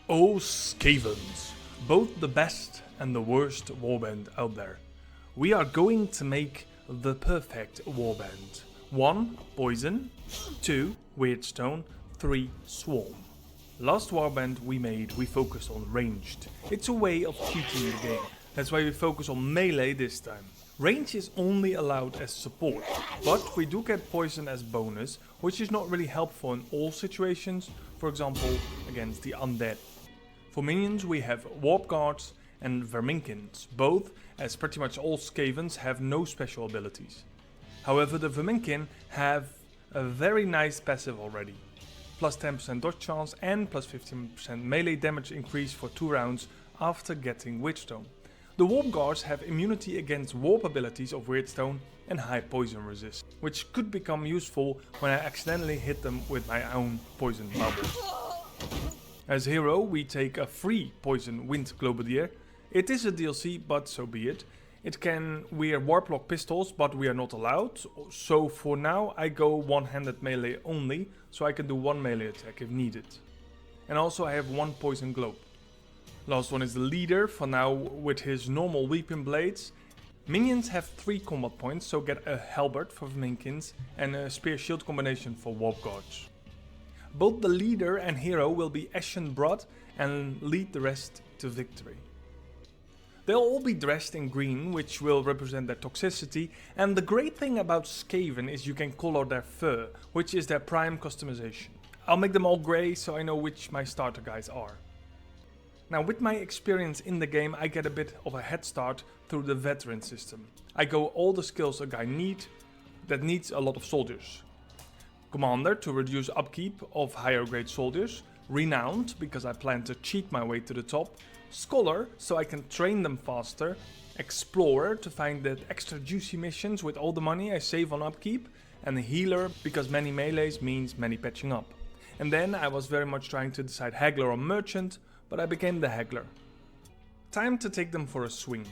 Oh Skavens, both the best and the worst warband out there. We are going to make the perfect warband. 1. Poison, 2. Weirdstone, 3. Swarm. Last warband we made, we focused on ranged. It's a way of cheating the game. That's why we focus on melee this time. Range is only allowed as support, but we do get poison as bonus, which is not really helpful in all situations, for example against the undead. For minions we have warp guards and verminkins, both, as pretty much all Skavens, have no special abilities. However, the verminkin have a very nice passive already. Plus 10% dodge chance and plus 15% melee damage increase for 2 rounds after getting Witchstone. The warp guards have immunity against warp abilities of Weirdstone and high poison resist, which could become useful when I accidentally hit them with my own poison bubble. As hero we take a free Poison Globadier. It is a DLC, but so be it. It can wear warplock pistols, but we are not allowed, so for now I go one-handed melee only, so I can do one melee attack if needed. And also I have one Poison Globe. Last one is the leader, for now with his normal weapon blades. Minions have 3 combat points, so get a halberd for Minkins and a spear shield combination for warp guards. Both the leader and hero will be ashen blood and lead the rest to victory. They'll all be dressed in green, which will represent their toxicity, and the great thing about Skaven is you can color their fur, which is their prime customization. I'll make them all grey so I know which my starter guys are. Now with my experience in the game I get a bit of a head start through the veteran system. I go all the skills a guy needs a lot of soldiers. Commander to reduce upkeep of higher grade soldiers, Renowned because I plan to cheat my way to the top, Scholar so I can train them faster, Explorer to find that extra juicy missions with all the money I save on upkeep, and Healer because many melees means many patching up. And then I was very much trying to decide Haggler or Merchant, but I became the Haggler. Time to take them for a swing.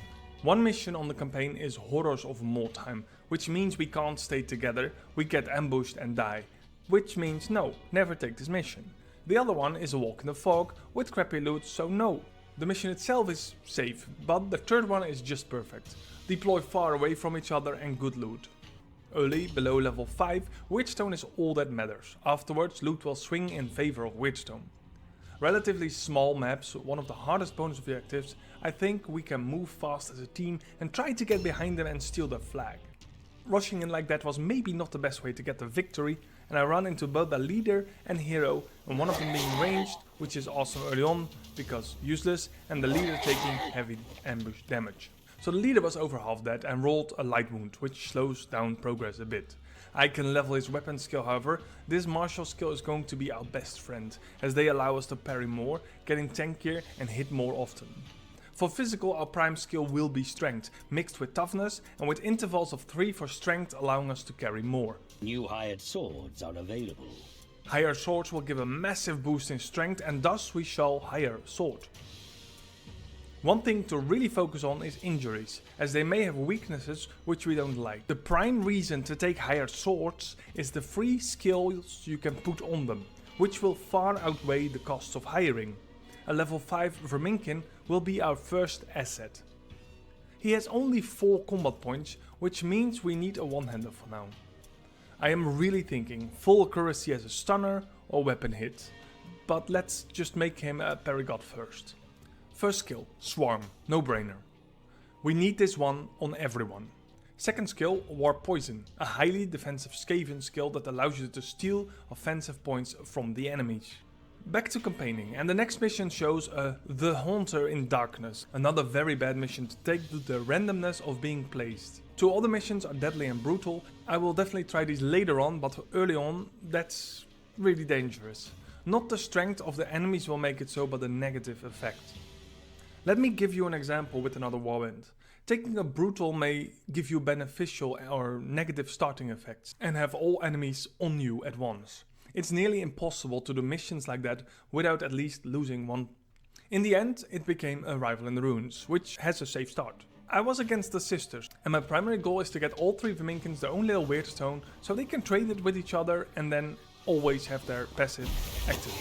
One mission on the campaign is Horrors of Mordheim, which means we can't stay together, we get ambushed and die. Which means no, never take this mission. The other one is a walk in the fog with crappy loot, so no. The mission itself is safe, but the third one is just perfect. Deploy far away from each other and good loot. Early, below level 5, Witchstone is all that matters. Afterwards, loot will swing in favor of Witchstone. Relatively small maps, one of the hardest bonus objectives, I think we can move fast as a team and try to get behind them and steal their flag. Rushing in like that was maybe not the best way to get the victory, and I run into both the leader and hero, and one of them being ranged, which is awesome early on because useless, and the leader taking heavy ambush damage. So the leader was over half dead and rolled a light wound, which slows down progress a bit. I can level his weapon skill, however. This martial skill is going to be our best friend, as they allow us to parry more, getting tankier and hit more often. For physical, our prime skill will be strength, mixed with toughness and with intervals of 3 for strength, allowing us to carry more. New hired swords are available. Higher swords will give a massive boost in strength, and thus we shall higher sword. One thing to really focus on is injuries, as they may have weaknesses which we don't like. The prime reason to take higher swords is the free skills you can put on them, which will far outweigh the costs of hiring. A level 5 Verminkin will be our first asset. He has only 4 combat points, which means we need a one-hander for now. I am really thinking full accuracy as a stunner or weapon hit, but let's just make him a paragod first. First skill, Swarm, no brainer. We need this one on everyone. Second skill, Warp Poison, a highly defensive Skaven skill that allows you to steal offensive points from the enemies. Back to campaigning, and the next mission shows The Haunter in Darkness, another very bad mission to take due to the randomness of being placed. 2 other missions are deadly and brutal. I will definitely try these later on, but early on that's really dangerous. Not the strength of the enemies will make it so, but the negative effect. Let me give you an example with another warband. Taking a brutal may give you beneficial or negative starting effects and have all enemies on you at once. It's nearly impossible to do missions like that without at least losing one. In the end, it became a Rival in the Ruins, which has a safe start. I was against the sisters, and my primary goal is to get all 3 Verminkins their own little Weirdstone so they can trade it with each other and then always have their passive active.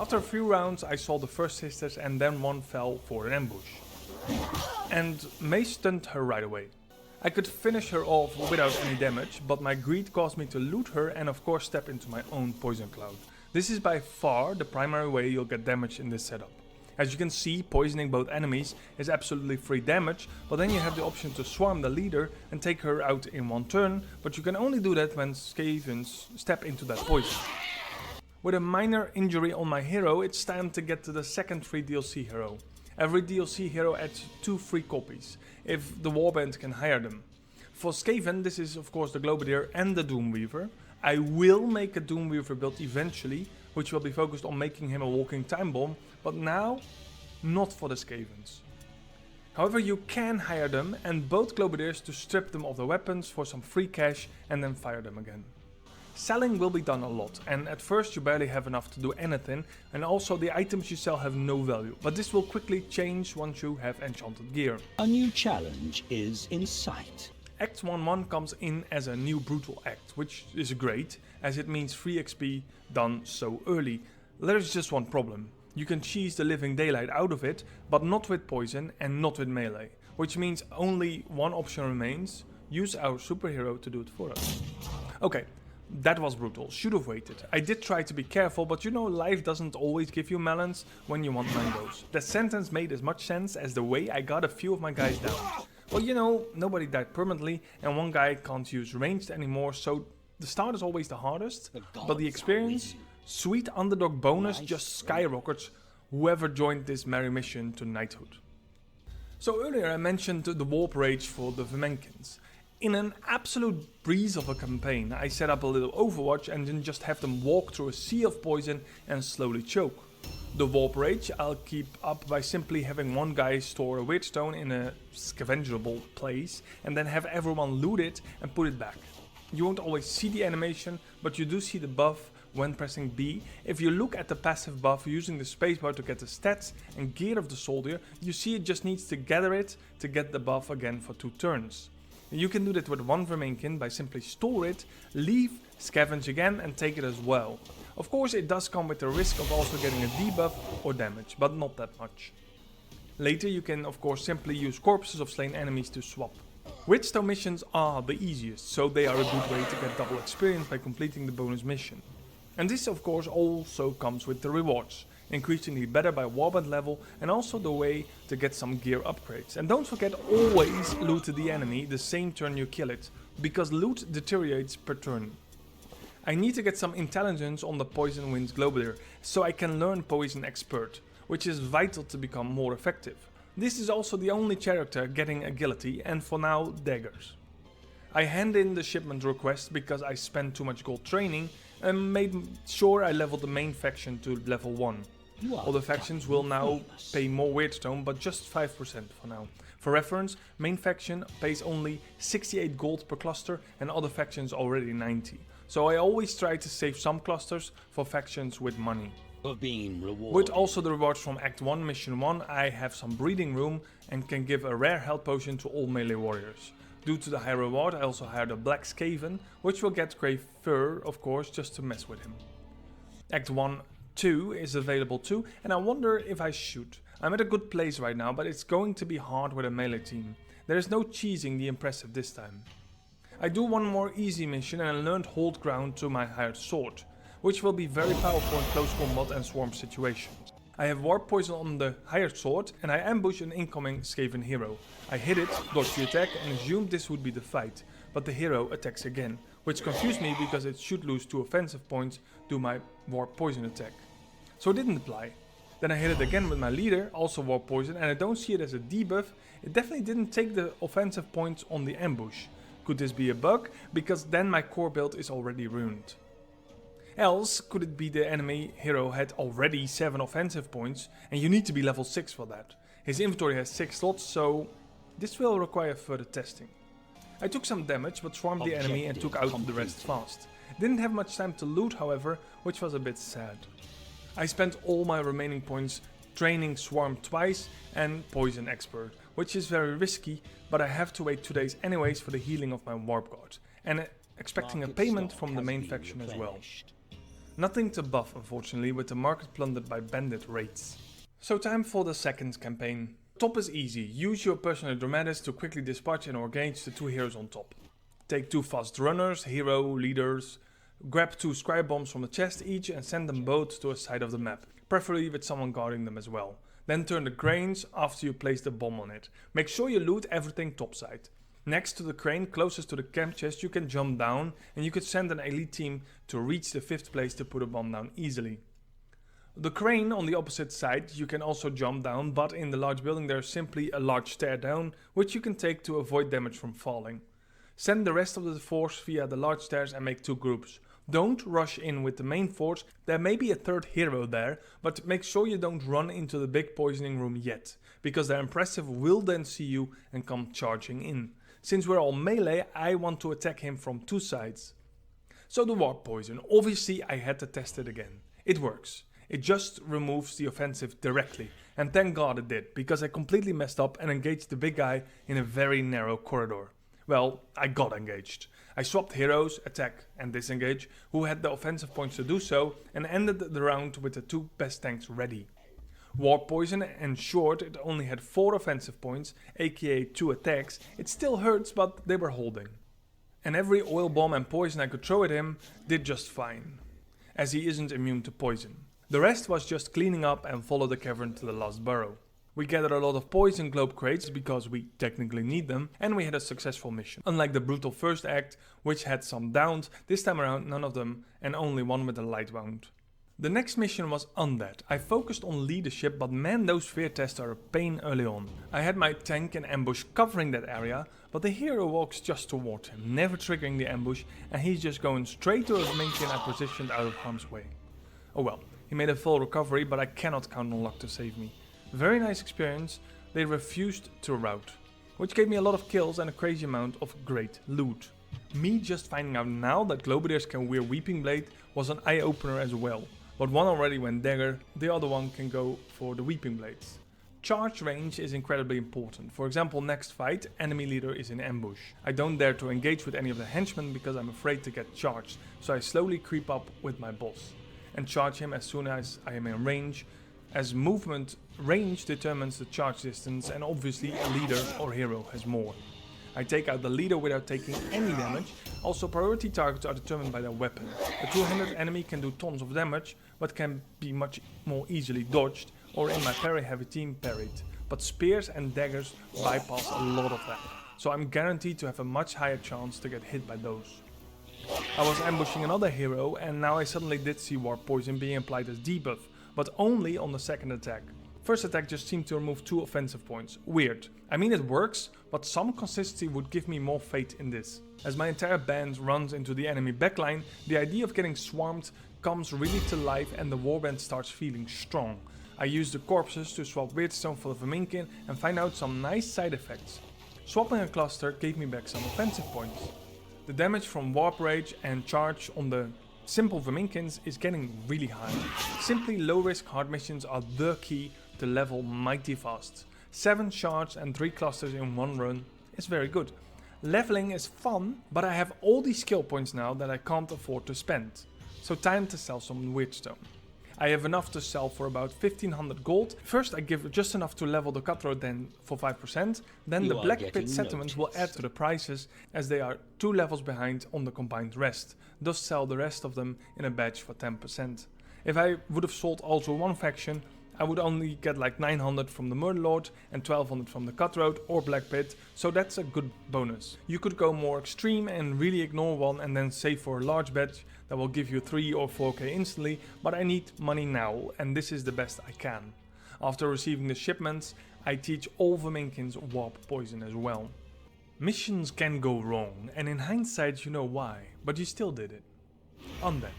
After a few rounds I saw the first sisters and then one fell for an ambush. And May stunned her right away. I could finish her off without any damage, but my greed caused me to loot her and of course step into my own poison cloud. This is by far the primary way you'll get damage in this setup. As you can see, poisoning both enemies is absolutely free damage, but then you have the option to swarm the leader and take her out in one turn, but you can only do that when Skavens step into that poison. With a minor injury on my hero, it's time to get to the second free DLC hero. Every DLC hero adds 2 free copies, if the Warband can hire them. For Skaven, this is of course the Globadier and the Doomweaver. I will make a Doomweaver build eventually, which will be focused on making him a walking time bomb, but now, not for the Skavens. However, you can hire them and both Globadiers to strip them of their weapons for some free cash and then fire them again. Selling will be done a lot, and at first you barely have enough to do anything, and also the items you sell have no value, but this will quickly change once you have enchanted gear. A new challenge is in sight. Act 1.1 comes in as a new brutal act, which is great, as it means free XP done so early. There's just one problem. You can cheese the living daylight out of it, but not with poison and not with melee, which means only one option remains: use our superhero to do it for us. Okay. That was brutal, should have waited. I did try to be careful, but you know life doesn't always give you melons when you want mangoes. That sentence made as much sense as the way I got a few of my guys down. Well, you know, nobody died permanently and one guy can't use ranged anymore, so the start is always the hardest, but the experience, sweet underdog bonus just skyrockets whoever joined this merry mission to knighthood. So earlier I mentioned the warp rage for the Vermenkins. In an absolute breeze of a campaign, I set up a little Overwatch and then just have them walk through a sea of poison and slowly choke. The warp rage I'll keep up by simply having one guy store a weirdstone in a scavengerable place and then have everyone loot it and put it back. You won't always see the animation, but you do see the buff when pressing B. If you look at the passive buff using the spacebar to get the stats and gear of the soldier, you see it just needs to gather it to get the buff again for 2 turns. You can do that with one Vermenkin by simply store it, leave, scavenge again and take it as well. Of course it does come with the risk of also getting a debuff or damage, but not that much. Later you can of course simply use corpses of slain enemies to swap. Witchstone missions are the easiest, so they are a good way to get double experience by completing the bonus mission. And this of course also comes with the rewards, increasingly better by Warband level and also the way to get some gear upgrades. And don't forget, always loot the enemy the same turn you kill it, because loot deteriorates per turn. I need to get some intelligence on the Poison Globadier so I can learn Poison Expert, which is vital to become more effective. This is also the only character getting agility and for now daggers. I hand in the shipment request because I spent too much gold training and made sure I leveled the main faction to level 1. All the factions will now pay more weirdstone, but just 5% for now. For reference, main faction pays only 68 gold per cluster and other factions already 90. So I always try to save some clusters for factions with money. With also the rewards from Act 1 Mission 1, I have some breeding room and can give a rare health potion to all melee warriors. Due to the high reward, I also hired a black Skaven, which will get grey fur, of course, just to mess with him. Act 1-2 is available too, and I wonder if I should. I'm at a good place right now, but it's going to be hard with a melee team. There is no cheesing the impressive this time. I do one more easy mission and I learned hold ground to my hired sword, which will be very powerful in close combat and swarm situations. I have warp poison on the hired sword and I ambush an incoming Skaven hero. I hit it, dodged the attack and assumed this would be the fight, but the hero attacks again, which confused me because it should lose 2 offensive points due to my warp poison attack. So it didn't apply. Then I hit it again with my leader, also warp poison, and I don't see it as a debuff. It definitely didn't take the offensive points on the ambush. Could this be a bug? Because then my core build is already ruined. Else, could it be the enemy hero had already 7 offensive points and you need to be level 6 for that. His inventory has 6 slots, so this will require further testing. I took some damage but swarmed the enemy and took out the rest fast. Didn't have much time to loot however, which was a bit sad. I spent all my remaining points training Swarm twice and Poison Expert, which is very risky, but I have to wait 2 days anyways for the healing of my Warp Guard, and expecting a payment from the main faction as well. Nothing to buff unfortunately, with the market plundered by bandit raids. So time for the second campaign. Top is easy, use your personal dramatis to quickly dispatch and engage the 2 heroes on top. Take 2 fast runners, hero, leaders, grab 2 scribe bombs from the chest each and send them both to a side of the map, preferably with someone guarding them as well. Then turn the cranes after you place the bomb on it. Make sure you loot everything topside. Next to the crane closest to the camp chest you can jump down and you could send an elite team to reach the 5th place to put a bomb down easily. The crane on the opposite side you can also jump down, but in the large building there is simply a large stair down which you can take to avoid damage from falling. Send the rest of the force via the large stairs and make 2 groups. Don't rush in with the main force, there may be a 3rd hero there, but make sure you don't run into the big poisoning room yet, because their impressive will then see you and come charging in. Since we're all melee, I want to attack him from 2 sides. So the warp poison, obviously I had to test it again. It works. It just removes the offensive directly, and thank God it did, because I completely messed up and engaged the big guy in a very narrow corridor. Well, I got engaged. I swapped heroes, attack and disengage, who had the offensive points to do so, and ended the round with the 2 best tanks ready. Warp poison ensured it only had 4 offensive points, aka 2 attacks. It still hurts, but they were holding. And every oil bomb and poison I could throw at him did just fine, as he isn't immune to poison. The rest was just cleaning up and follow the cavern to the last burrow. We gathered a lot of poison globe crates because we technically need them, and we had a successful mission. Unlike the brutal first act, which had some downs, this time around none of them and only one with a light wound. The next mission was Undead. I focused on leadership, but man, those fear tests are a pain early on. I had my tank and ambush covering that area, but the hero walks just toward him, never triggering the ambush, and he's just going straight to a Minkin I positioned out of harm's way. Oh well, he made a full recovery, but I cannot count on luck to save me. Very nice experience, they refused to rout, which gave me a lot of kills and a crazy amount of great loot. Me just finding out now that Globadiers can wear Weeping Blade was an eye-opener as well, but one already went dagger, the other one can go for the Weeping Blades. Charge range is incredibly important. For example, next fight, enemy leader is in ambush. I don't dare to engage with any of the henchmen because I'm afraid to get charged, so I slowly creep up with my boss and charge him as soon as I am in range, as movement range determines the charge distance and obviously a leader or hero has more. I take out the leader without taking any damage. Also, priority targets are determined by their weapon. A 2-handed enemy can do tons of damage, but can be much more easily dodged, or in my parry heavy team parried. But spears and daggers bypass a lot of that, so I'm guaranteed to have a much higher chance to get hit by those. I was ambushing another hero and now I suddenly did see warp poison being applied as debuff, but only on the second attack. First attack just seemed to remove 2 offensive points. Weird. I mean it works, but some consistency would give me more faith in this. As my entire band runs into the enemy backline, the idea of getting swarmed comes really to life and the warband starts feeling strong. I use the corpses to swap Weirdstone for the Verminkin and find out some nice side effects. Swapping a cluster gave me back some offensive points. The damage from Warp Rage and Charge on the simple Verminkins is getting really high. Simply low risk hard missions are the key to level mighty fast. 7 shards and 3 clusters in one run is very good. Leveling is fun, but I have all these skill points now that I can't afford to spend. So time to sell some Weirdstone. I have enough to sell for about 1500 gold. First I give just enough to level the cutthroat then for 5%. Then the Black Pit settlement will add to the prices as they are 2 levels behind on the combined rest. Thus sell the rest of them in a batch for 10%. If I would have sold also one faction, I would only get like 900 from the Murderlord and 1200 from the Cutthroat or Black Pit, so that's a good bonus. You could go more extreme and really ignore one and then save for a large batch that will give you 3 or 4k instantly, but I need money now and this is the best I can. After receiving the shipments, I teach all Verminkins Warp Poison as well. Missions can go wrong, and in hindsight you know why, but you still did it. Undead.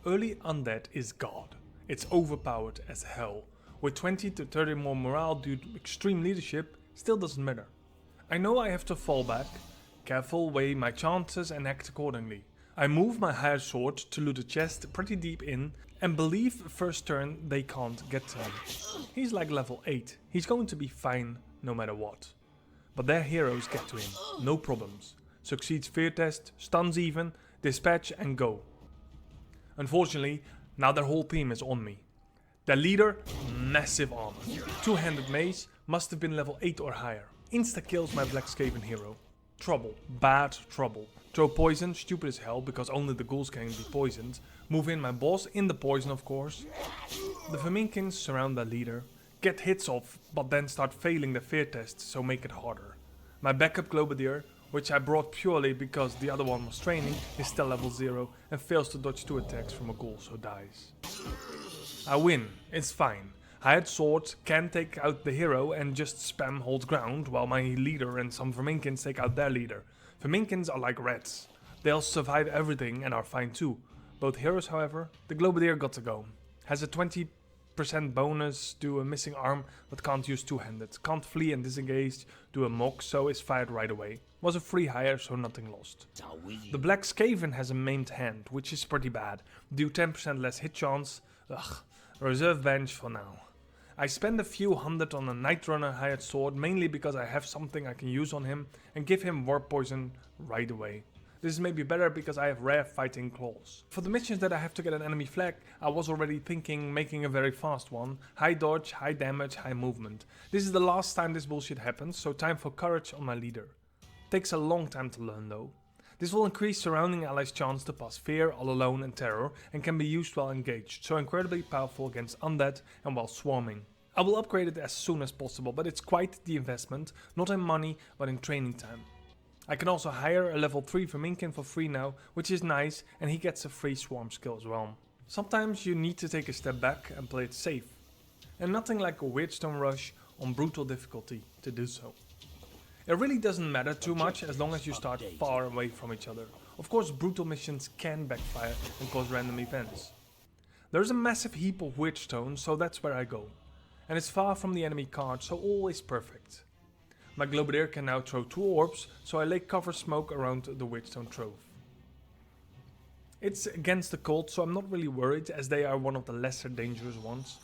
Early Undead is God. It's overpowered as hell. With 20 to 30 more morale due to extreme leadership, still doesn't matter. I know I have to fall back, careful weigh my chances and act accordingly. I move my higher sword to loot a chest pretty deep in and believe first turn they can't get to him. He's like level 8, he's going to be fine no matter what. But their heroes get to him, no problems. Succeeds fear test, stuns even, dispatch and go. Unfortunately, now their whole team is on me. Their leader, massive armor. Two-handed mace, must have been level 8 or higher. Insta-kills my black Skaven hero. Trouble, bad trouble. Throw poison, stupid as hell because only the ghouls can be poisoned. Move in my boss, in the poison of course. The Verminkins surround their leader. Get hits off, but then start failing the fear test, so make it harder. My backup Globadier, which I brought purely because the other one was training, is still level 0 and fails to dodge 2 attacks from a ghoul, so dies. I win, it's fine. Hired Sword can take out the hero and just spam hold ground while my leader and some Verminkins take out their leader. Verminkins are like rats. They'll survive everything and are fine too. Both heroes, however, the Globadier got to go. Has a 20% bonus, do a missing arm but can't use two-handed. Can't flee and disengage, do a mock, so is fired right away. Was a free hire, so nothing lost. The black Skaven has a maimed hand, which is pretty bad. Do 10% less hit chance. Ugh, reserve bench for now. I spend a few hundred on a Night Runner hired sword, mainly because I have something I can use on him and give him warp poison right away. This is maybe better because I have rare fighting claws. For the missions that I have to get an enemy flag, I was already thinking making a very fast one. High dodge, high damage, high movement. This is the last time this bullshit happens, so time for courage on my leader. Takes a long time to learn though. This will increase surrounding allies' chance to pass fear, all alone and terror, and can be used while engaged, so incredibly powerful against undead and while swarming. I will upgrade it as soon as possible, but it's quite the investment, not in money but in training time. I can also hire a level 3 Verminkin for free now, which is nice, and he gets a free swarm skill as well. Sometimes you need to take a step back and play it safe, and nothing like a Weirdstone rush on brutal difficulty to do so. It really doesn't matter too much as long as you start far away from each other. Of course, brutal missions can backfire and cause random events. There's a massive heap of Weirdstone, so that's where I go. And it's far from the enemy card, so all is perfect. My Globadier can now throw 2 orbs, so I lay cover smoke around the Weirdstone trove. It's against the cult, so I'm not really worried as they are one of the lesser dangerous ones.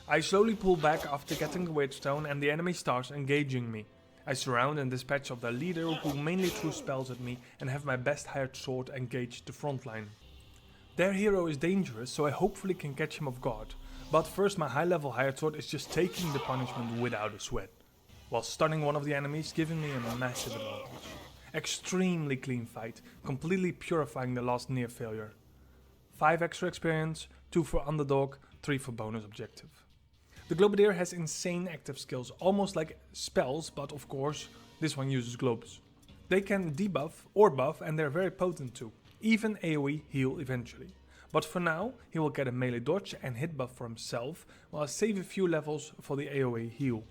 I slowly pull back after getting the Weirdstone and the enemy starts engaging me. I surround and dispatch of their leader who mainly threw spells at me and have my best hired sword engage the front line. Their hero is dangerous, so I hopefully can catch him off guard. But first my high level hired sword is just taking the punishment without a sweat, while stunning one of the enemies, giving me a massive advantage. Extremely clean fight, completely purifying the last near failure. 5 extra experience, 2 for underdog, 3 for bonus objective. The Globadier has insane active skills, almost like spells, but of course, this one uses globes. They can debuff or buff and they're very potent too, even AoE heal eventually. But for now, he will get a melee dodge and hit buff for himself, while I save a few levels for the AoE heal.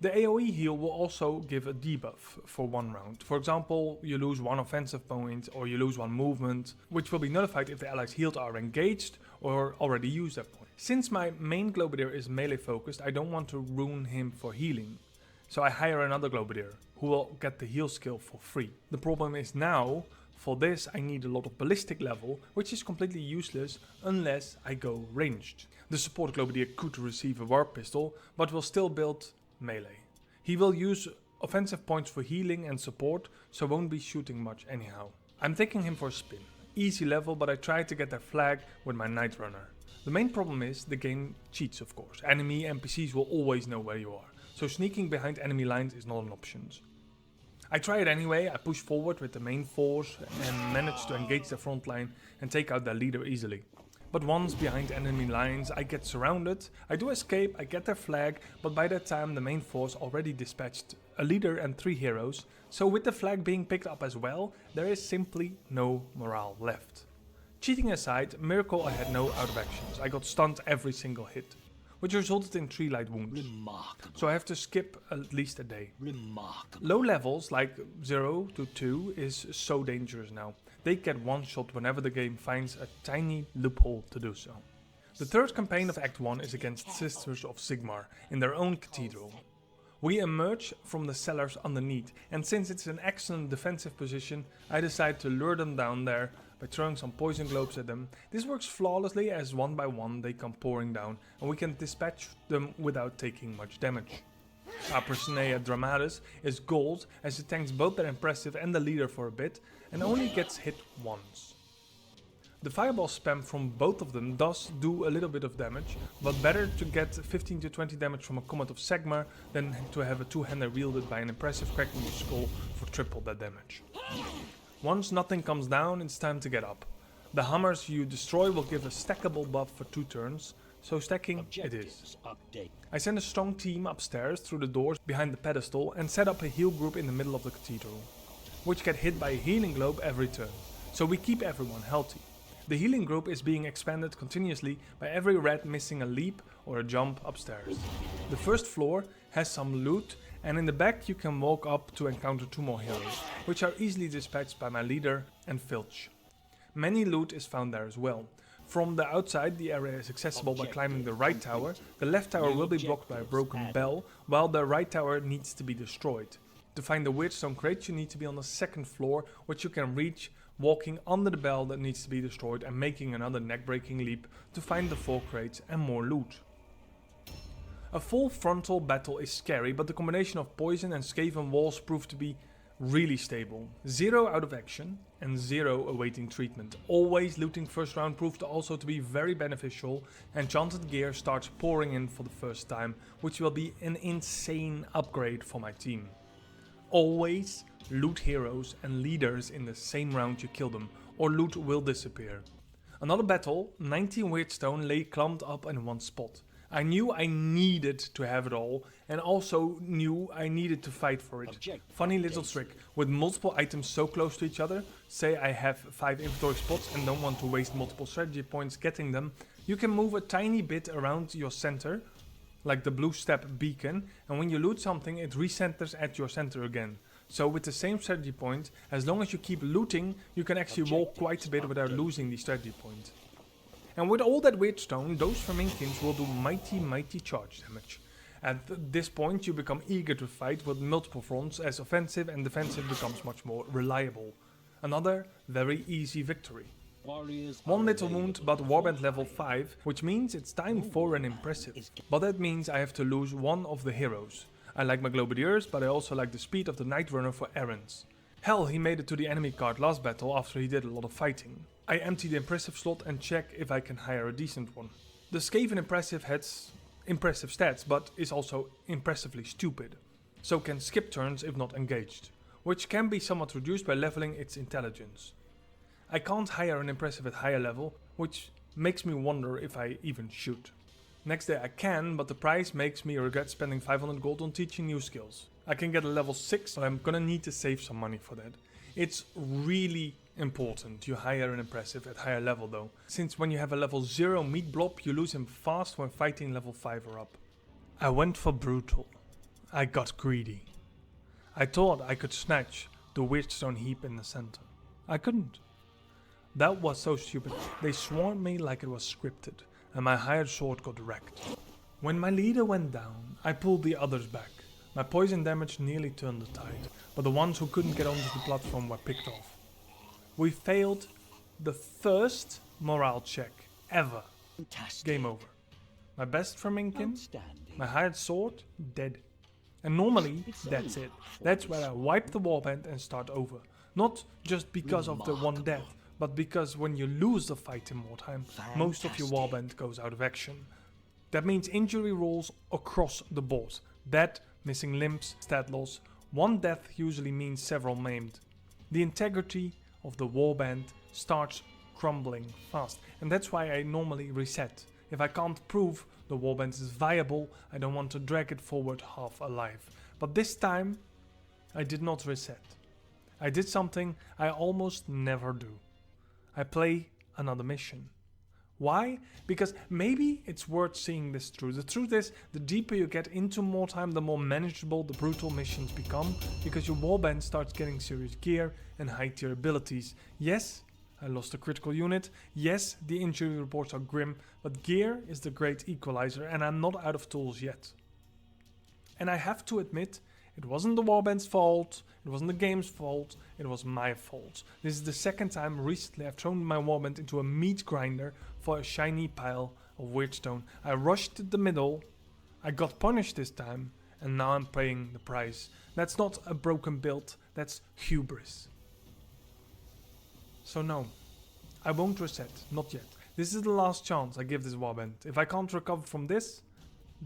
The AoE heal will also give a debuff for 1 round. For example, you lose 1 offensive point or you lose 1 movement, which will be nullified if the allies healed are engaged or already used that point. Since my main Globadier is melee focused, I don't want to ruin him for healing. So I hire another Globadier, who will get the heal skill for free. The problem is now, for this I need a lot of ballistic level, which is completely useless unless I go ranged. The support Globadier could receive a warp pistol, but will still build melee. He will use offensive points for healing and support, so won't be shooting much anyhow. I'm taking him for a spin. Easy level, but I try to get their flag with my Night Runner. The main problem is the game cheats, of course. Enemy NPCs will always know where you are, so sneaking behind enemy lines is not an option. I try it anyway. I push forward with the main force and manage to engage the front line and take out their leader easily. But once behind enemy lines I get surrounded, I do escape, I get their flag, but by that time the main force already dispatched a leader and 3 heroes, so with the flag being picked up as well, there is simply no morale left. Cheating aside, miracle I had no out of actions. I got stunned every single hit, which resulted in 3 light wounds. Remarkable. So I have to skip at least a day. Remarkable. Low levels like 0 to 2 is so dangerous now. They get one shot whenever the game finds a tiny loophole to do so. The third campaign of Act 1 is against Sisters of Sigmar in their own cathedral. We emerge from the cellars underneath, and since it's an excellent defensive position, I decide to lure them down there by throwing some poison globes at them. This works flawlessly as one by one they come pouring down and we can dispatch them without taking much damage. Our Personae Dramatis is gold as it tanks both their impressive and the leader for a bit and only gets hit once. The fireball spam from both of them does do a little bit of damage, but better to get 15 to 20 damage from a Comet of Sagmar than to have a two-hander wielded by an impressive cracking your skull for triple that damage. Once nothing comes down, it's time to get up. The hammers you destroy will give a stackable buff for 2 turns, so stacking it is. I send a strong team upstairs through the doors behind the pedestal and set up a heal group in the middle of the cathedral, which get hit by a healing globe every turn, so we keep everyone healthy. The healing group is being expanded continuously by every rat missing a leap or a jump upstairs. The first floor has some loot, and in the back you can walk up to encounter 2 more heroes, which are easily dispatched by my leader and Filch. Many loot is found there as well. From the outside the area is accessible by climbing the right tower. The left tower will be blocked by a broken bell, while the right tower needs to be destroyed. To find the Weirdstone crate you need to be on the 2nd floor, which you can reach walking under the bell that needs to be destroyed and making another neck-breaking leap to find the 4 crates and more loot. A full frontal battle is scary, but the combination of poison and Skaven walls proved to be really stable. 0 out of action and 0 awaiting treatment. Always looting first round proved also to be very beneficial. Enchanted gear starts pouring in for the first time, which will be an insane upgrade for my team. Always loot heroes and leaders in the same round you kill them, or loot will disappear. Another battle, 19 Weirdstone lay clumped up in one spot. I knew I needed to have it all, and also knew I needed to fight for it. Funny little trick, with multiple items so close to each other, say I have 5 inventory spots and don't want to waste multiple strategy points getting them, you can move a tiny bit around your center, like the blue step beacon, and when you loot something it recenters at your center again. So with the same strategy point, as long as you keep looting, you can actually walk quite a bit without losing the strategy point. And with all that Weirdstone, those Verminkins will do mighty charge damage. At this point you become eager to fight with multiple fronts, as offensive and defensive becomes much more reliable. Another very easy victory. 1 little wound but Warband level 5, which means it's time for an impressive. But that means I have to lose one of the heroes. I like my Globadiers, but I also like the speed of the Night Runner for errands. Hell, he made it to the enemy card last battle after he did a lot of fighting. I empty the impressive slot and check if I can hire a decent one. The Skaven impressive has impressive stats, but is also impressively stupid, so can skip turns if not engaged, which can be somewhat reduced by leveling its intelligence. I can't hire an impressive at higher level, which makes me wonder if I even should. Next day I can, but the price makes me regret spending 500 gold on teaching new skills. I can get a level 6, but I'm gonna need to save some money for that. It's really important you hire an impressive at higher level though, since when you have a level 0 meat blob you lose him fast when fighting level 5 or up. I went for brutal. I got greedy. I thought I could snatch the Weirdstone heap in the center. I couldn't. That was so stupid. They swarmed me like it was scripted, and my hired sword got wrecked. When my leader went down, I pulled the others back. My poison damage nearly turned the tide, but the ones who couldn't get onto the platform were picked off. We failed the first morale check ever. Fantastic. Game over. My best Verminkin, my hired sword, dead. And normally, that's it. That's where I wipe the warband and start over. Not just because of the one death, but because when you lose the fight in Mordheim, most of your warband goes out of action. That means injury rolls across the board. Dead, missing limbs, stat loss. One death usually means several maimed. The integrity of the warband starts crumbling fast, and that's why I normally reset. If I can't prove the warband is viable, I don't want to drag it forward half alive. But this time, I did not reset. I did something I almost never do. I play another mission. Why? Because maybe it's worth seeing this through. The truth is, the deeper you get into Mordheim, the more manageable the brutal missions become, because your warband starts getting serious gear and high tier abilities. Yes, I lost a critical unit. Yes, the injury reports are grim, but gear is the great equalizer, and I'm not out of tools yet. And I have to admit, it wasn't the warband's fault, it wasn't the game's fault, it was my fault. This is the second time recently I've thrown my warband into a meat grinder for a shiny pile of Weirdstone. I rushed the middle, I got punished this time, and now I'm paying the price. That's not a broken build, that's hubris. So no, I won't reset, not yet. This is the last chance I give this warband. If I can't recover from this,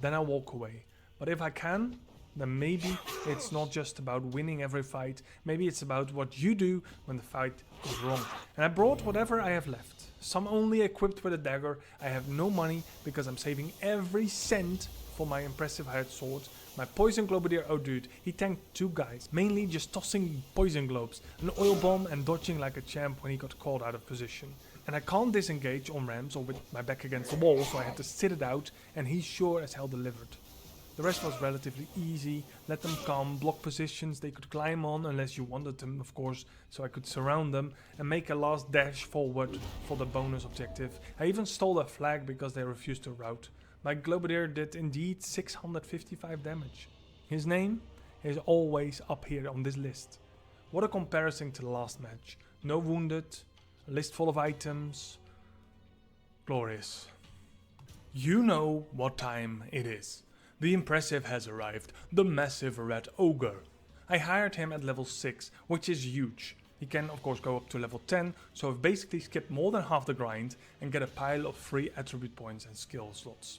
then I'll walk away. But if I can, then maybe it's not just about winning every fight, maybe it's about what you do when the fight goes wrong. And I brought whatever I have left. Some only equipped with a dagger. I have no money because I'm saving every cent for my impressive hired sword. My Poison Globadier, oh dude, he tanked 2 guys, mainly just tossing poison globes, an oil bomb and dodging like a champ when he got caught out of position. And I can't disengage on ramps or with my back against the wall, so I had to sit it out, and he sure as hell delivered. The rest was relatively easy. Let them come, block positions they could climb on, unless you wanted them of course, so I could surround them and make a last dash forward for the bonus objective. I even stole their flag because they refused to rout. My Globadier did indeed 655 damage. His name is always up here on this list. What a comparison to the last match. No wounded, a list full of items. Glorious. You know what time it is. The impressive has arrived, the massive red ogre. I hired him at level 6, which is huge. He can of course go up to level 10, so I've basically skipped more than half the grind and get a pile of free attribute points and skill slots.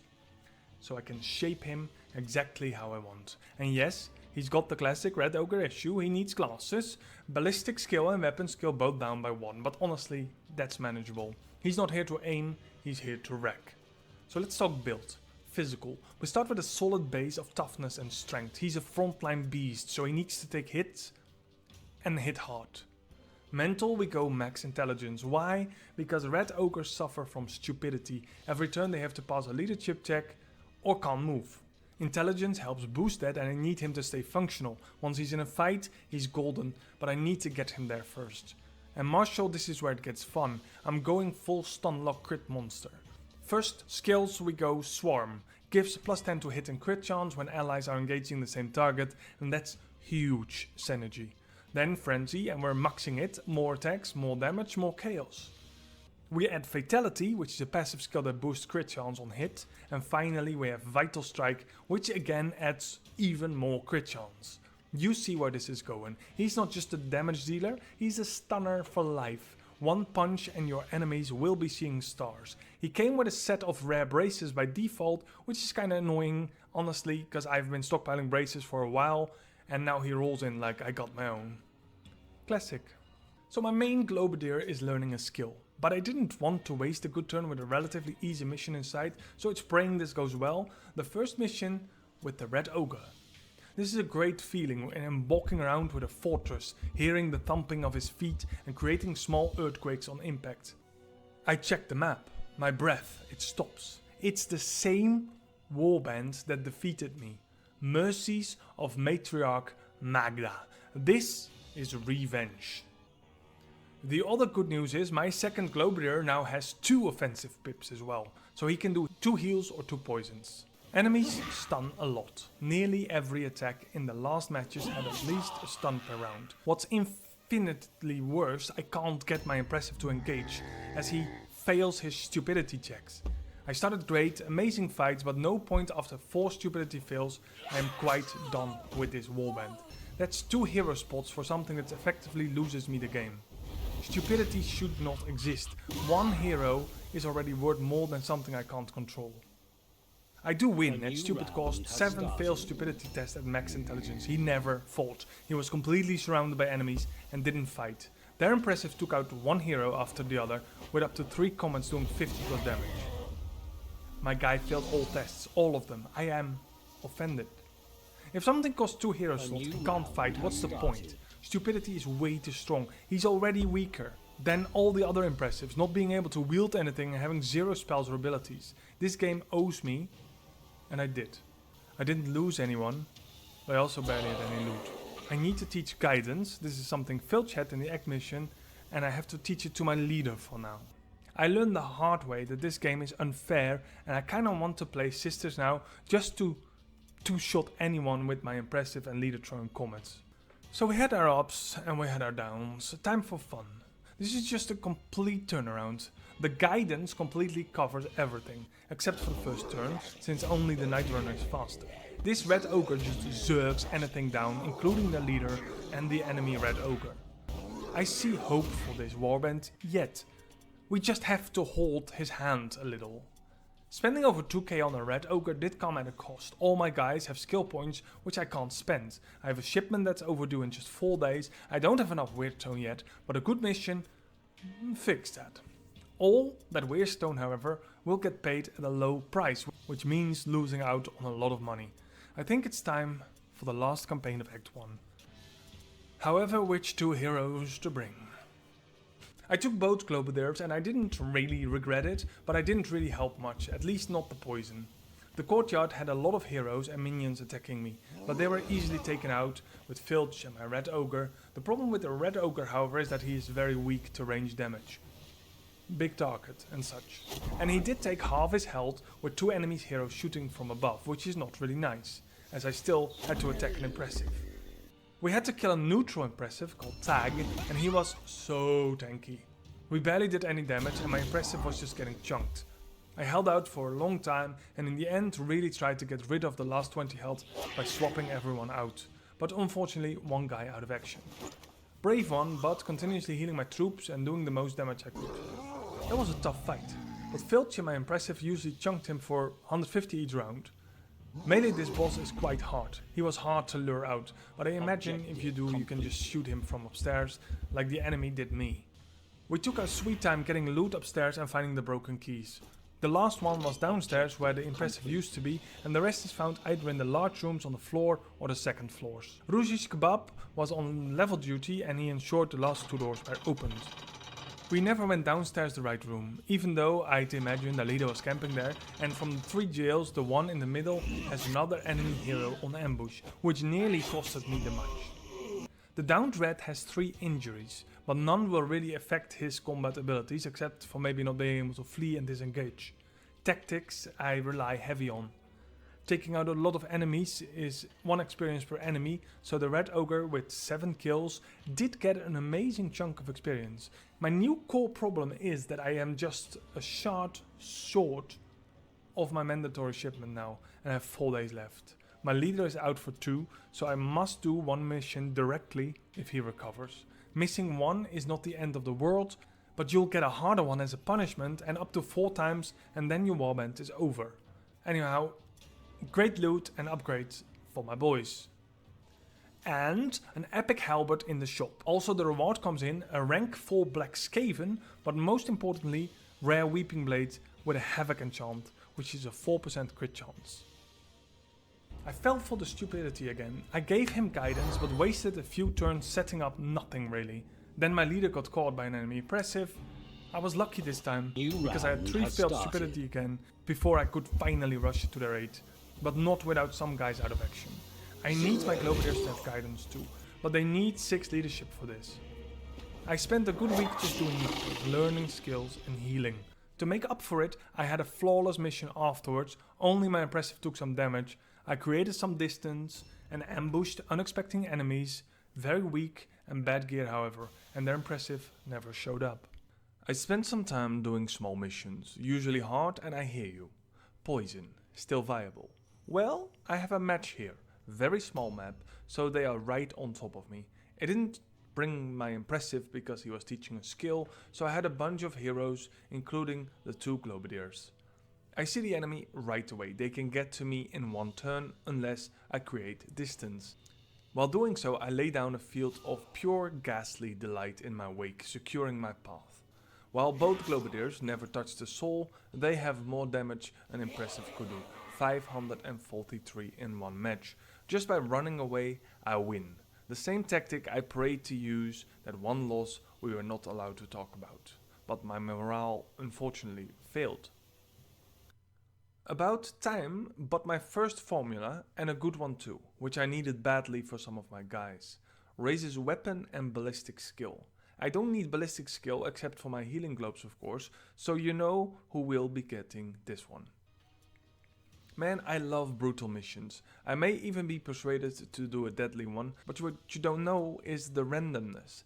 So I can shape him exactly how I want. And yes, he's got the classic red ogre issue, he needs glasses, ballistic skill and weapon skill both down by 1, but honestly, that's manageable. He's not here to aim, he's here to wreck. So let's talk build. Physical. We start with a solid base of toughness and strength. He's a frontline beast, so he needs to take hits and hit hard. Mental, we go max intelligence. Why? Because red ogres suffer from stupidity. Every turn they have to pass a leadership check or can't move. Intelligence helps boost that, and I need him to stay functional. Once he's in a fight, he's golden, but I need to get him there first. And martial, this is where it gets fun. I'm going full stun lock crit monster. First, skills, we go Swarm. Gives plus 10 to hit and crit chance when allies are engaging the same target, and that's huge synergy. Then Frenzy, and we're maxing it. More attacks, more damage, more chaos. We add Fatality, which is a passive skill that boosts crit chance on hit. And finally we have Vital Strike, which again adds even more crit chance. You see where this is going. He's not just a damage dealer, he's a stunner for life. One punch and your enemies will be seeing stars. He came with a set of rare braces by default, which is kinda annoying, honestly, because I've been stockpiling braces for a while, and now he rolls in like I got my own. Classic. So my main Globadier is learning a skill, but I didn't want to waste a good turn with a relatively easy mission in sight, so it's praying this goes well. The first mission with the Red Ogre. This is a great feeling, and I'm walking around with a fortress, hearing the thumping of his feet and creating small earthquakes on impact. I check the map. My breath, it stops. It's the same warband that defeated me. Mercies of Matriarch Magda. This is revenge. The other good news is my second Globadier now has 2 offensive pips as well, so he can do 2 heals or 2 poisons. Enemies stun a lot. Nearly every attack in the last matches had at least a stun per round. What's infinitely worse, I can't get my impressive to engage, as he fails his stupidity checks. I started great, amazing fights, but no point after 4 stupidity fails, I am quite done with this warband. That's 2 hero spots for something that effectively loses me the game. Stupidity should not exist. 1 hero is already worth more than something I can't control. I do win at stupid cost, 7 failed stupidity test at max intelligence. He never fought. He was completely surrounded by enemies and didn't fight. Their impressive took out 1 hero after the other, with up to 3 comments doing 50 plus damage. My guy failed all tests, all of them. I am offended. If something costs 2 hero slots and can't fight, what's the point? Stupidity is way too strong. He's already weaker than all the other impressives, not being able to wield anything and having 0 spells or abilities. This game owes me. And I did. I didn't lose anyone, but I also barely had any loot. I need to teach guidance. This is something Filch had in the egg mission, and I have to teach it to my leader for now. I learned the hard way that this game is unfair, and I kinda want to play sisters now just to two-shot anyone with my impressive and leader throwing comments. So we had our ups and we had our downs. Time for fun. This is just a complete turnaround. The guidance completely covers everything, except for the first turn, since only the Night Runner is faster. This Red Ogre just zergs anything down, including the leader and the enemy Red Ogre. I see hope for this warband, yet. We just have to hold his hand a little. Spending over 2k on a red ogre did come at a cost. All my guys have skill points which I can't spend. I have a shipment that's overdue in just 4 days. I don't have enough Weirdstone yet, but a good mission fixed that. All that Weirdstone, however, will get paid at a low price, which means losing out on a lot of money. I think it's time for the last campaign of Act 1. However, which 2 heroes to bring? I took both Globadiers and I didn't really regret it, but I didn't really help much, at least not the poison. The courtyard had a lot of heroes and minions attacking me, but they were easily taken out with Filch and my red ogre. The problem with the red ogre, however, is that he is very weak to range damage. Big target and such. And he did take half his health with 2 enemy heroes shooting from above, which is not really nice, as I still had to attack an impressive. We had to kill a neutral impressive called Tag, and he was so tanky. We barely did any damage and my impressive was just getting chunked. I held out for a long time and in the end really tried to get rid of the last 20 health by swapping everyone out, but unfortunately one guy out of action. Brave one, but continuously healing my troops and doing the most damage I could. That was a tough fight, but Filch and my impressive usually chunked him for 150 each round. Melee this boss is quite hard. He was hard to lure out, but I imagine if you do you can just shoot him from upstairs like the enemy did me. We took our sweet time getting loot upstairs and finding the broken keys. The last one was downstairs where the impressive used to be, and the rest is found either in the large rooms on the floor or the second floors. Rougi's Kebab was on level duty and he ensured the last 2 doors were opened. We never went downstairs the right room, even though I'd imagine the leader was camping there, and from the 3 jails the one in the middle has another enemy hero on ambush, which nearly costed me the match. The downed red has 3 injuries, but none will really affect his combat abilities except for maybe not being able to flee and disengage. Tactics I rely heavy on. Taking out a lot of enemies is 1 experience per enemy, so the red ogre with 7 kills did get an amazing chunk of experience. My new core problem is that I am just a shard short of my mandatory shipment now and I have 4 days left. My leader is out for 2, so I must do 1 mission directly if he recovers. Missing 1 is not the end of the world, but you'll get a harder one as a punishment and up to 4 times and then your warband is over. Anyhow, great loot and upgrades for my boys. And an epic halberd in the shop. Also the reward comes in a rank 4 black Skaven, but most importantly rare weeping blade with a havoc enchant, which is a 4% crit chance. I fell for the stupidity again. I gave him guidance but wasted a few turns setting up nothing really. Then my leader got caught by an enemy impressive. I was lucky this time because I had 3 failed stupidity again before I could finally rush to their aid. But not without some guys out of action. I need my Globadiers to have guidance too, but they need 6 leadership for this. I spent a good week just doing nothing, learning skills and healing. To make up for it, I had a flawless mission afterwards, only my impressive took some damage. I created some distance and ambushed unexpected enemies, very weak and bad gear however, and their impressive never showed up. I spent some time doing small missions, usually hard, and I hear you. Poison, still viable. Well, I have a match here, very small map, so they are right on top of me. I didn't bring my impressive because he was teaching a skill, so I had a bunch of heroes, including the 2 Globadiers. I see the enemy right away, they can get to me in 1 turn unless I create distance. While doing so, I lay down a field of pure ghastly delight in my wake, securing my path. While both Globadiers never touch the soul, they have more damage an impressive could do. 543 in 1 match. Just by running away, I win. The same tactic I prayed to use, that 1 loss we were not allowed to talk about. But my morale unfortunately failed. About time, but my first formula, and a good one too, which I needed badly for some of my guys. Raises weapon and ballistic skill. I don't need ballistic skill except for my healing globes of course, so you know who will be getting this one. Man, I love brutal missions. I may even be persuaded to do a deadly one, but what you don't know is the randomness.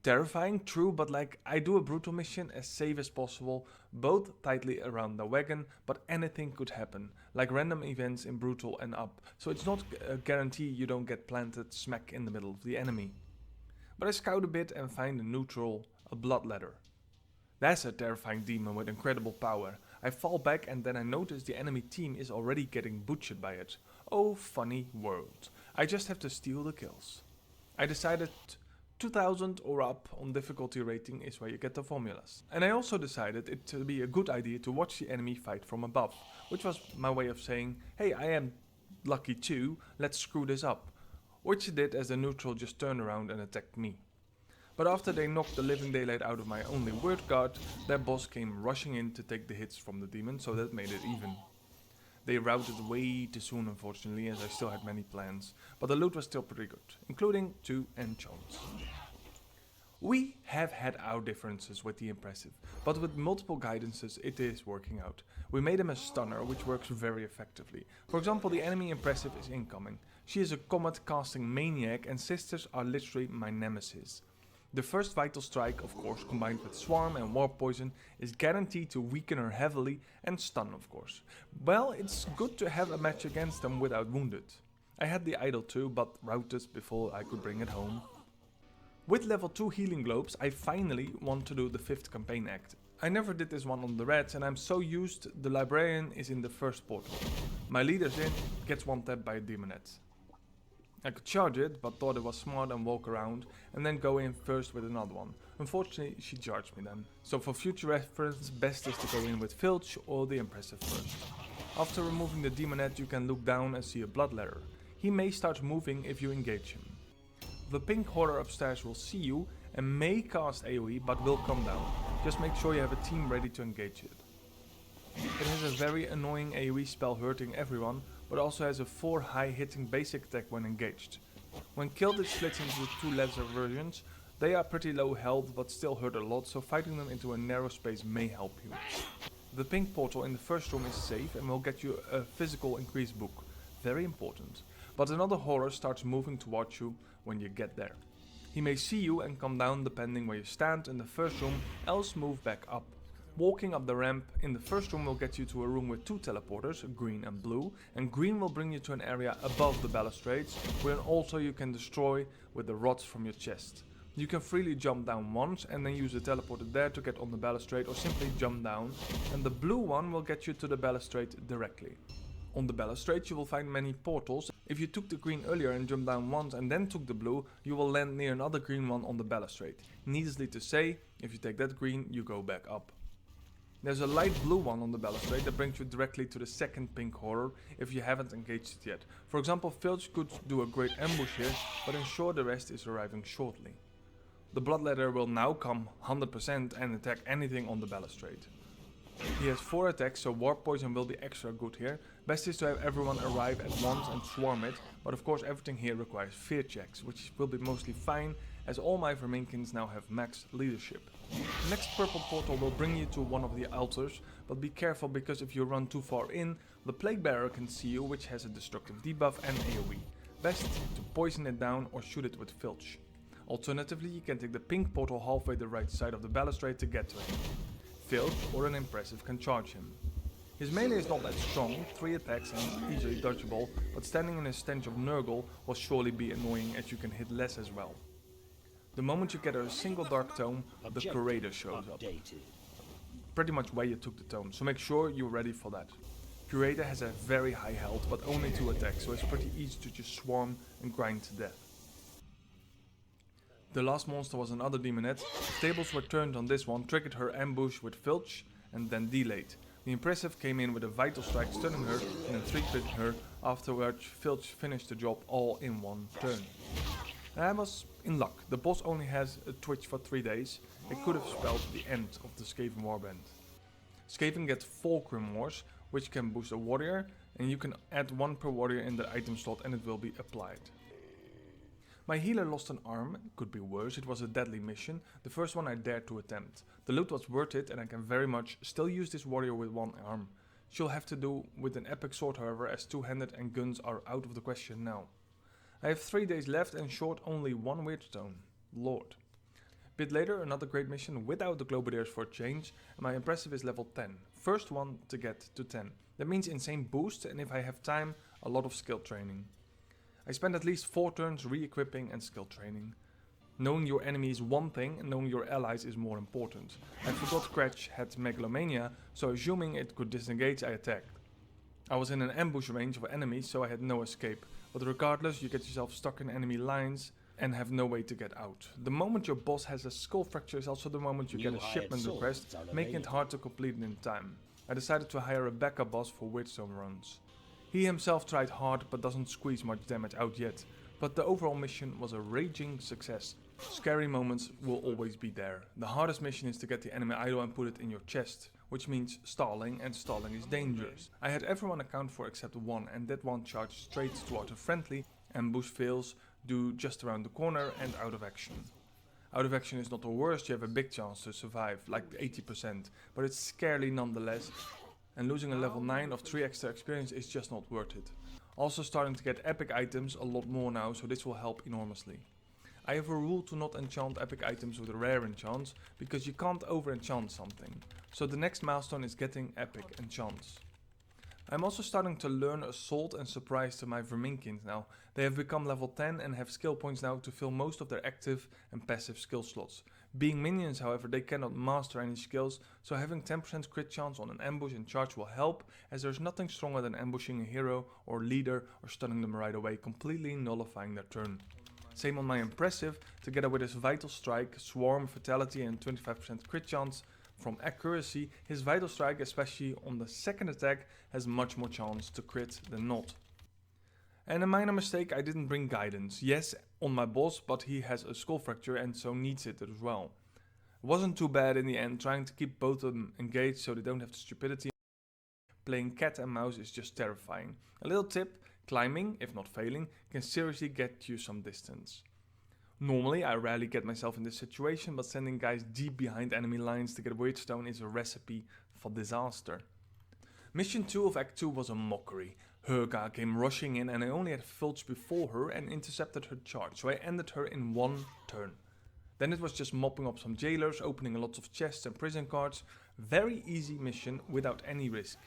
Terrifying, true, but like I do a brutal mission as safe as possible, both tightly around the wagon, but anything could happen, like random events in brutal and up, so it's not a guarantee you don't get planted smack in the middle of the enemy. But I scout a bit and find a neutral, a blood ladder. That's a terrifying demon with incredible power. I fall back and then I notice the enemy team is already getting butchered by it. Oh funny world. I just have to steal the kills. I decided 2000 or up on difficulty rating is where you get the formulas. And I also decided it to be a good idea to watch the enemy fight from above, which was my way of saying, hey, I am lucky too, let's screw this up. Which it did as the neutral just turned around and attacked me. But after they knocked the living daylight out of my only word guard, their boss came rushing in to take the hits from the demon, so that made it even. They routed way too soon unfortunately, as I still had many plans, but the loot was still pretty good, including 2 enchants. We have had our differences with the Impressive, but with multiple guidances it is working out. We made him a stunner, which works very effectively. For example, the enemy Impressive is incoming. She is a comet casting maniac and sisters are literally my nemesis. The first Vital Strike, of course, combined with Swarm and Warp Poison, is guaranteed to weaken her heavily and stun, of course. Well, it's good to have a match against them without wounded. I had the idol too, but routed before I could bring it home. With level 2 healing globes, I finally want to do the 5th campaign act. I never did this one on the reds and I'm so used the librarian is in the first portal. My leader's in, gets one tapped by a demonette. I could charge it, but thought it was smart and walk around, and then go in first with another one. Unfortunately, she charged me then. So for future reference, best is to go in with Filch or the Impressive first. After removing the demonette, you can look down and see a bloodletter. He may start moving if you engage him. The pink horror upstairs will see you and may cast AoE, but will come down. Just make sure you have a team ready to engage it. It has a very annoying AoE spell hurting everyone, but also has a 4 high hitting basic attack when engaged. When killed it splits into 2 lesser versions. They are pretty low health but still hurt a lot, so fighting them into a narrow space may help you. The pink portal in the first room is safe and will get you a physical increase book, very important. But another horror starts moving towards you when you get there. He may see you and come down depending where you stand in the first room, else move back up. Walking up the ramp in the first room will get you to a room with 2 teleporters, green and blue, and green will bring you to an area above the balustrades, where also you can destroy with the rods from your chest. You can freely jump down once and then use the teleporter there to get on the balustrade or simply jump down, and the blue one will get you to the balustrade directly. On the balustrade you will find many portals. If you took the green earlier and jumped down once and then took the blue, you will land near another green one on the balustrade. Needlessly to say, if you take that green, you go back up. There's a light blue one on the balustrade that brings you directly to the second pink horror if you haven't engaged it yet. For example, Filch could do a great ambush here, but ensure the rest is arriving shortly. The bloodletter will now come 100% and attack anything on the balustrade. He has 4 attacks, so Warp Poison will be extra good here. Best is to have everyone arrive at once and swarm it, but of course everything here requires fear checks, which will be mostly fine as all my Verminkins now have max leadership. The next purple portal will bring you to one of the altars, but be careful because if you run too far in, the Plague Bearer can see you, which has a destructive debuff and AoE. Best to poison it down or shoot it with Filch. Alternatively, you can take the pink portal halfway the right side of the balustrade to get to him. Filch or an Impressive can charge him. His melee is not that strong, 3 attacks and easily dodgeable, but standing in a stench of Nurgle will surely be annoying as you can hit less as well. The moment you get a single dark tome, the Curator shows up. Pretty much where you took the tome, so make sure you're ready for that. Curator has a very high health but only 2 attacks, so it's pretty easy to just swarm and grind to death. The last monster was another demonette. Tables were turned on this one, triggered her ambush with Filch and then delayed. The Impressive came in with a Vital Strike, stunning her and then 3-critting her, afterwards Filch finished the job all in one turn. I was in luck. The boss only has a twitch for 3 days. It could have spelled the end of the Skaven Warband. Skaven get 4 Grimoires, which can boost a warrior, and you can add 1 per warrior in the item slot and it will be applied. My healer lost an arm, could be worse, it was a deadly mission, the first one I dared to attempt. The loot was worth it and I can very much still use this warrior with 1 arm. She'll have to do with an epic sword however, as 2-handed and guns are out of the question now. I have 3 days left and short only 1 weird stone. Lord. Bit later another great mission without the Globadiers for a change, and my Impressive is level 10. First one to get to 10. That means insane boost and if I have time, a lot of skill training. I spend at least 4 turns re-equipping and skill training. Knowing your enemy is one thing, and knowing your allies is more important. I forgot Cratch had Megalomania, so assuming it could disengage, I attacked. I was in an ambush range of enemies, so I had no escape, but regardless, you get yourself stuck in enemy lines and have no way to get out. The moment your boss has a skull fracture is also the moment you get a shipment request, making it hard to complete it in time. I decided to hire a backup boss for Witchstone runs. He himself tried hard but doesn't squeeze much damage out yet, but the overall mission was a raging success. Scary moments will always be there. The hardest mission is to get the enemy idol and put it in your chest, which means stalling, and stalling is dangerous. I had everyone accounted for except one, and that one charged straight toward a friendly. Ambush fails, do just around the corner and out of action. Out of action is not the worst, you have a big chance to survive, like 80%, but it's scary nonetheless, and losing a level 9 of 3 extra experience is just not worth it. Also starting to get epic items a lot more now, so this will help enormously. I have a rule to not enchant epic items with rare enchants, because you can't over enchant something. So the next milestone is getting epic enchants. I'm also starting to learn Assault and Surprise to my Verminkins now. They have become level 10 and have skill points now to fill most of their active and passive skill slots. Being minions, however, they cannot master any skills, so having 10% crit chance on an ambush and charge will help, as there's nothing stronger than ambushing a hero or leader or stunning them right away, completely nullifying their turn. Same on my Impressive, together with his Vital Strike, Swarm, Fatality and 25% crit chance from accuracy, his Vital Strike, especially on the second attack, has much more chance to crit than not. And a minor mistake, I didn't bring Guidance. Yes, on my boss, but he has a skull fracture and so needs it as well. It wasn't too bad in the end, trying to keep both of them engaged so they don't have the stupidity. Playing cat and mouse is just terrifying. A little tip, climbing, if not failing, can seriously get you some distance. Normally, I rarely get myself in this situation, but sending guys deep behind enemy lines to get Witchstone is a recipe for disaster. Mission 2 of Act 2 was a mockery. Herga came rushing in and I only had Fulch before her and intercepted her charge, so I ended her in one turn. Then it was just mopping up some jailers, opening lots of chests and prison cards. Very easy mission without any risk.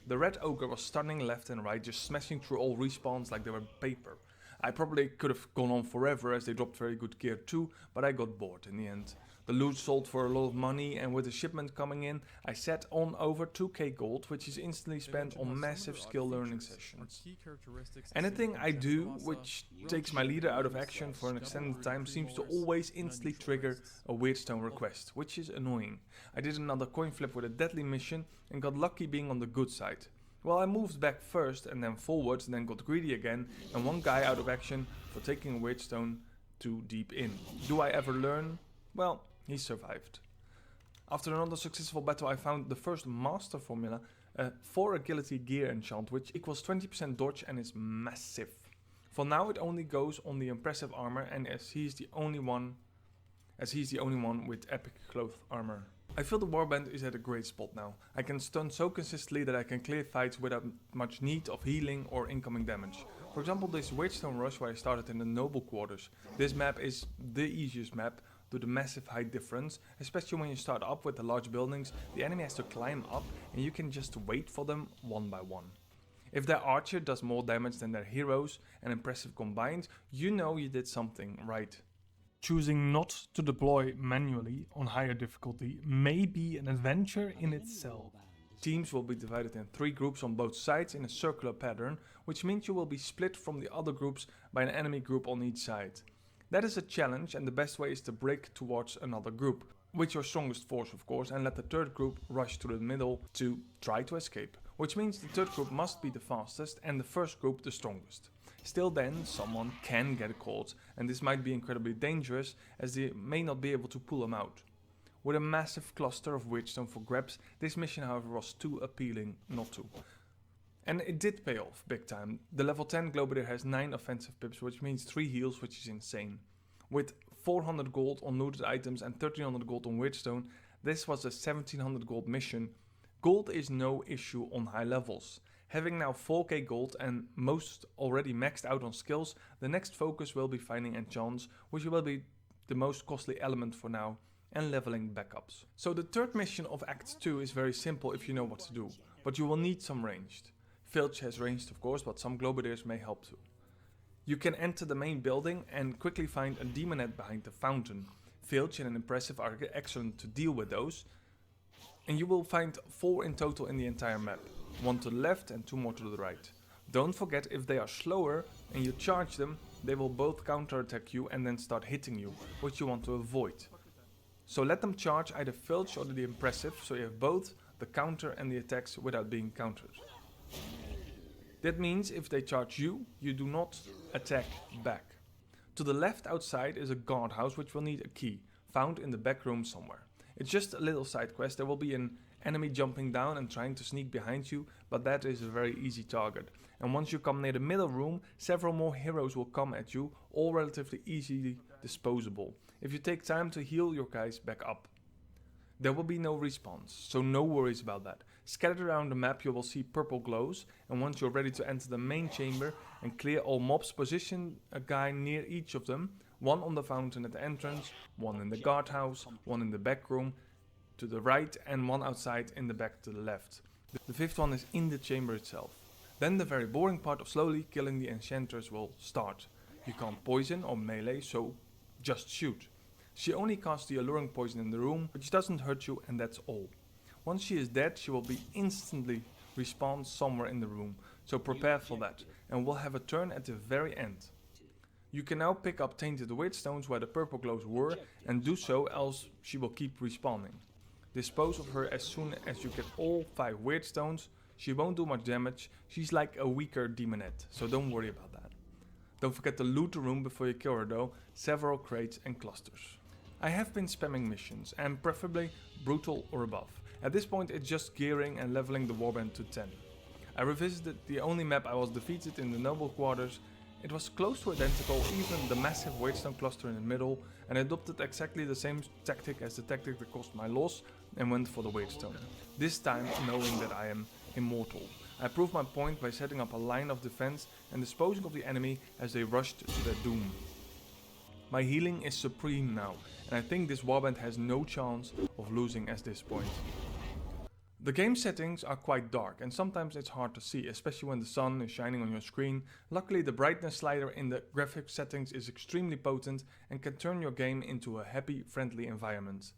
The red ogre was stunning left and right, just smashing through all respawns like they were paper. I probably could have gone on forever as they dropped very good gear too, but I got bored in the end. The loot sold for a lot of money, and with the shipment coming in, I set on over 2k gold, which is instantly spent on massive skill learning sessions. Anything I do which takes my leader out of action for an extended time seems to always instantly trigger a Witchstone request, which is annoying. I did another coin flip with a deadly mission and got lucky being on the good side. Well, I moved back first and then forwards, then got greedy again, and one guy out of action for taking a Witchstone too deep in. Do I ever learn? Well, he survived. After another successful battle, I found the first master formula, a 4 agility gear enchant, which equals 20% dodge and is massive. For now, it only goes on the impressive armor, and as he's the only one with epic cloth armor. I feel the Warband is at a great spot now. I can stun so consistently that I can clear fights without much need of healing or incoming damage. For example, this Witchstone rush where I started in the noble quarters. This map is the easiest map due to the massive height difference, especially when you start up with the large buildings. The enemy has to climb up and you can just wait for them one by one. If their archer does more damage than their heroes and impressive combined, you know you did something right. Choosing not to deploy manually on higher difficulty may be an adventure in itself. Teams will be divided in 3 groups on both sides in a circular pattern, which means you will be split from the other groups by an enemy group on each side. That is a challenge, and the best way is to break towards another group, with your strongest force of course, and let the third group rush to the middle to try to escape. Which means the third group must be the fastest and the first group the strongest. Still then, someone can get caught, and this might be incredibly dangerous as they may not be able to pull them out. With a massive cluster of Witchstone for grabs, this mission however was too appealing not to. And it did pay off big time. The level 10 Globadier has 9 offensive pips, which means 3 heals, which is insane. With 400 gold on looted items and 1300 gold on Witchstone, this was a 1700 gold mission. Gold is no issue on high levels. Having now 4k gold and most already maxed out on skills, the next focus will be finding enchants, which will be the most costly element for now, and leveling backups. So the third mission of Act 2 is very simple if you know what to do, but you will need some ranged. Filch has ranged of course, but some Globadiers may help too. You can enter the main building and quickly find a demonette behind the fountain. Filch and an impressive are excellent to deal with those. And you will find 4 in total in the entire map. 1 to the left and 2 more to the right. Don't forget, if they are slower and you charge them, they will both counterattack you and then start hitting you, which you want to avoid. So let them charge either Filch or the impressive, so you have both the counter and the attacks without being countered. That means if they charge you, you do not attack back. To the left outside is a guardhouse which will need a key, found in the back room somewhere. It's just a little side quest. There will be an enemy jumping down and trying to sneak behind you, but that is a very easy target. And once you come near the middle room, several more heroes will come at you, all relatively easily disposable, if you take time to heal your guys back up. There will be no respawns, so no worries about that. Scattered around the map you will see purple glows, and once you're ready to enter the main chamber and clear all mobs, position a guy near each of them. 1 on the fountain at the entrance, 1 in the guardhouse, 1 in the back room to the right and 1 outside in the back to the left. The 5th one is in the chamber itself. Then the very boring part of slowly killing the enchanters will start. You can't poison or melee, so just shoot. She only casts the alluring poison in the room, which doesn't hurt you, and that's all. Once she is dead, she will be instantly respawned somewhere in the room, so prepare for that, and we'll have a turn at the very end. You can now pick up tainted Weirdstones where the purple glows were, and do so, else she will keep respawning. Dispose of her as soon as you get all 5 Weirdstones. She won't do much damage, she's like a weaker demonette, so don't worry about that. Don't forget to loot the room before you kill her though, several crates and clusters. I have been spamming missions, and preferably brutal or above. At this point it's just gearing and leveling the warband to 10. I revisited the only map I was defeated in the noble quarters. It was close to identical, even the massive Weirdstone cluster in the middle, and I adopted exactly the same tactic as the tactic that caused my loss and went for the Weirdstone. This time knowing that I am immortal. I proved my point by setting up a line of defense and disposing of the enemy as they rushed to their doom. My healing is supreme now, and I think this warband has no chance of losing at this point. The game settings are quite dark and sometimes it's hard to see, especially when the sun is shining on your screen. Luckily the brightness slider in the graphics settings is extremely potent and can turn your game into a happy, friendly environment.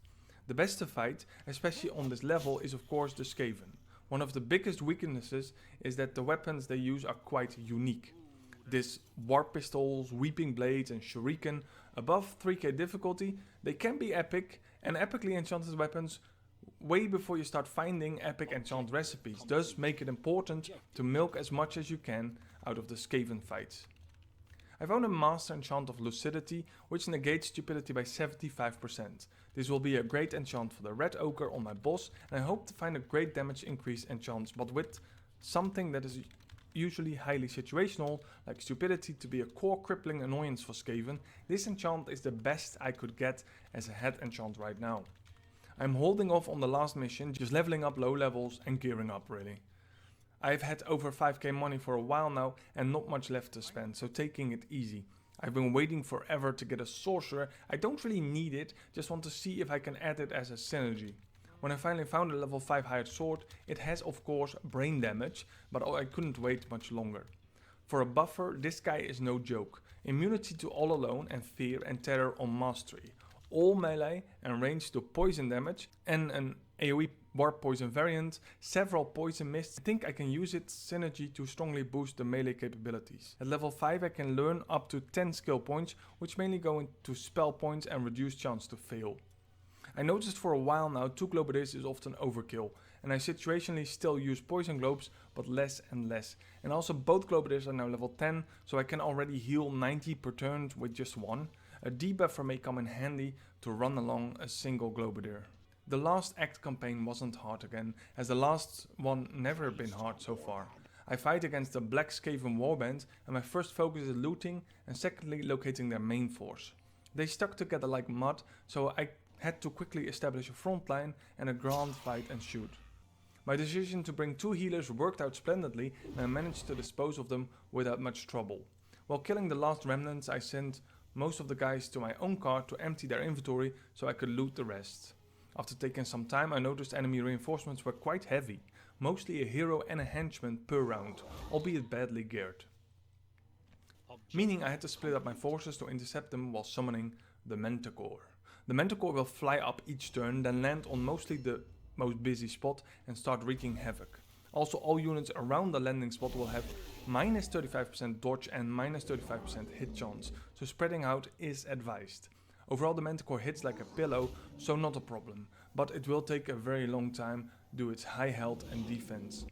The best to fight, especially on this level, is of course the Skaven. One of the biggest weaknesses is that the weapons they use are quite unique. This warp pistols, weeping blades and shuriken, above 3k difficulty, they can be epic, and epically enchanted weapons way before you start finding epic enchant recipes does make it important to milk as much as you can out of the Skaven fights. I found a master enchant of lucidity which negates stupidity by 75%. This will be a great enchant for the red ochre on my boss, and I hope to find a great damage increase enchant, but with something that is usually highly situational, like stupidity to be a core crippling annoyance for Skaven. This enchant is the best I could get as a head enchant right now. I'm holding off on the last mission, just leveling up low levels and gearing up really. I've had over 5k money for a while now and not much left to spend, so taking it easy. I've been waiting forever to get a sorcerer. I don't really need it, just want to see if I can add it as a synergy. When I finally found a level 5 hired sword, it has of course brain damage, but I couldn't wait much longer. For a buffer, this guy is no joke. Immunity to all alone and fear and terror on mastery. All melee and range to poison damage, and an AoE warp poison variant, several poison mists. I think I can use its synergy to strongly boost the melee capabilities. At level 5 I can learn up to 10 skill points, which mainly go into spell points and reduce chance to fail. I noticed for a while now 2 Globadiers is often overkill, and I situationally still use Poison Globes, but less and less. And also both Globadiers are now level 10, so I can already heal 90 per turn with just one. A debuffer may come in handy to run along a single Globadier. The last act campaign wasn't hard again, as the last one never been hard so far. I fight against the Black Skaven Warband, and my first focus is looting and secondly locating their main force. They stuck together like mud, so I had to quickly establish a front line and a grand fight ensued. My decision to bring 2 healers worked out splendidly and I managed to dispose of them without much trouble. While killing the last remnants, I sent most of the guys to my own car to empty their inventory so I could loot the rest. After taking some time I noticed enemy reinforcements were quite heavy, mostly a hero and a henchman per round, albeit badly geared. meaning I had to split up my forces to intercept them while summoning the Manticore. The Manticore will fly up each turn, then land on mostly the most busy spot and start wreaking havoc. Also, all units around the landing spot will have minus 35% dodge and minus 35% hit chance, so spreading out is advised. Overall, the Manticore hits like a pillow, so not a problem, but it will take a very long time due to its high health and defense.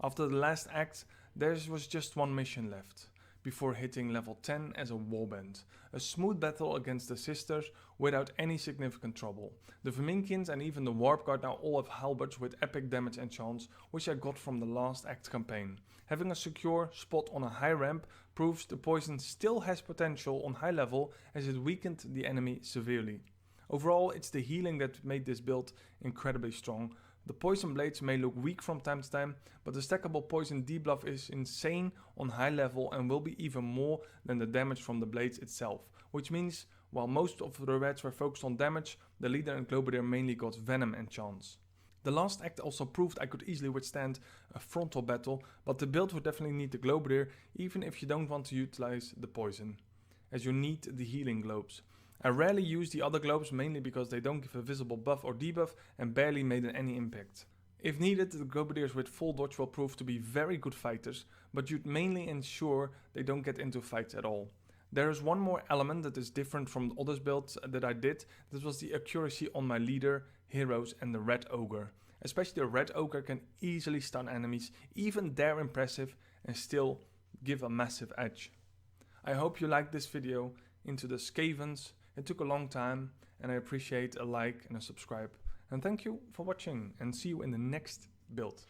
After the last act, there was just one mission left, before hitting level 10 as a warband. A smooth battle against the sisters without any significant trouble. The Verminkians and even the Warp Guard now all have halberds with epic damage and chance, which I got from the last act campaign. Having a secure spot on a high ramp proves the poison still has potential on high level, as it weakened the enemy severely. Overall, it's the healing that made this build incredibly strong. The poison blades may look weak from time to time, but the stackable poison debuff is insane on high level and will be even more than the damage from the blades itself, which means while most of the reds were focused on damage, the leader and Globadier mainly got venom and chance. The last act also proved I could easily withstand a frontal battle, but the build would definitely need the Globadier even if you don't want to utilize the poison, as you need the healing globes. I rarely use the other globes, mainly because they don't give a visible buff or debuff and barely made any impact. If needed, the Globadiers with full dodge will prove to be very good fighters, but you'd mainly ensure they don't get into fights at all. There is one more element that is different from the other builds that I did. This was the accuracy on my leader, heroes and the Red Ogre. Especially the Red Ogre can easily stun enemies, even they're impressive, and still give a massive edge. I hope you liked this video into the Skavens. It took a long time and I appreciate a like and a subscribe. And thank you for watching and see you in the next build.